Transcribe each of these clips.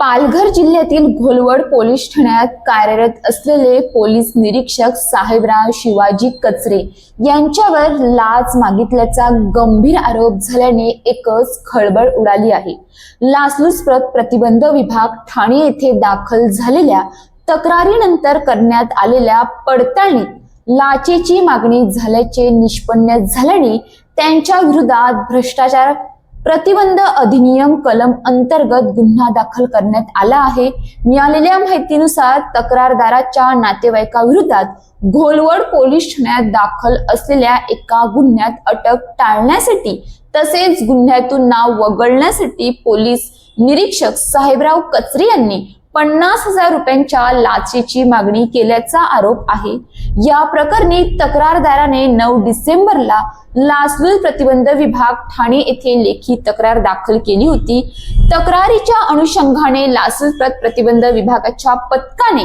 पालघर जिल्ह्यातील घोलवड पोलीस ठाण्यात कार्यरत असलेले पोलीस निरीक्षक साहेबराव शिवाजी कचरे यांच्यावर लाच मागितल्याचा गंभीर आरोप झाल्याने एकच खळबळ उडाली आहे। लाचलुचपत प्रतिबंध विभाग ठाणे येथे दाखल झालेल्या तक्रारीनंतर करण्यात आलेल्या पडताळणीत लाचेची मागणी झाल्याचे निष्पन्न झाल्याने त्यांच्या विरोधात भ्रष्टाचार प्रतिबंध अधिनियम कलम अंतर्गत गुन्हा दाखल करण्यात आला आहे। मिळालेल्या माहितीनुसार तक्रारदाराच्या नातेवाईकाविरोधात घोलवड पोलीस ठाण्यात दाखल असलेल्या एका गुन्ह्यात अटक टाळण्यासाठी तसेच गुन्ह्यातून नाव वगळण्यासाठी पोलीस निरीक्षक साहेबराव कचरे यांनी 50,000 रुपयांच्या लाचेची मागणी केल्याचा आरोप आहे। या प्रकरणी तक्रारदाराने 9 डिसेंबरला लाचलुचपत प्रतिबंध विभाग ठाणे येथे लेखी तक्रार दाखल केली होती। तक्रारीच्या अनुषंगाने लाचलुचपत प्रतिबंध विभागाच्या पथकाने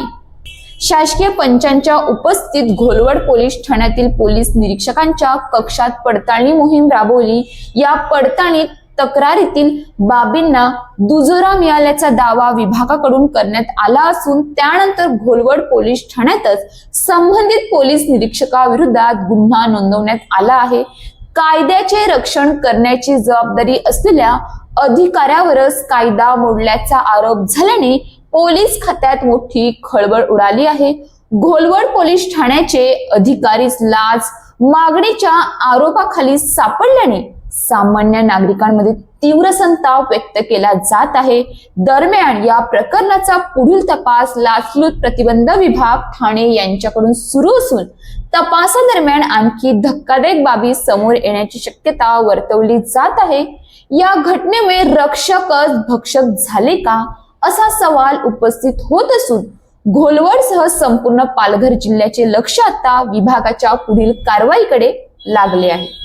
शासकीय पंचांच्या उपस्थितीत घोलवड पोलीस ठाण्यातील पोलीस निरीक्षकांच्या कक्षात पडताळणी मोहीम राबवली। या पडताळणीत तक्रारीतील बाबींना दुजोरा मिळाल्याचा दावा विभागाकडून करण्यात आला असून त्यानंतर घोलवड पोलीस ठाण्यातच संबंधित पोलीस निरीक्षकाविरोधात गुन्हा नोंदवण्यात आला आहे। कायद्याचे रक्षण करण्याची जबाबदारी असलेल्या अधिकाऱ्यावरच कायदा मोडल्याचा आरोप झाल्याने पोलीस खात्यात मोठी खळबळ उडाली आहे। घोलवड पोलीस ठाण्याचे अधिकारीच लाच मागणीच्या आरोपाखाली सापडल्याने सामान्य नागरिकांमध्ये तीव्र संताप व्यक्त केला जात आहे। दरम्यान या प्रकरणाचा पुढील तपास लाचलुचपत प्रतिबंध विभाग ठाणे यांच्याकडून सुरू असून तपासादरम्यान आणखी धक्कादायक बाबी समोर येण्याची शक्यता वर्तवली जात आहे। या घटनेमुळे रक्षकच भक्षक झाले का असा सवाल उपस्थित होत असून घोलवडसह संपूर्ण पालघर जिल्ह्याचे लक्ष आता विभागाच्या पुढील कारवाईकडे लागले आहे।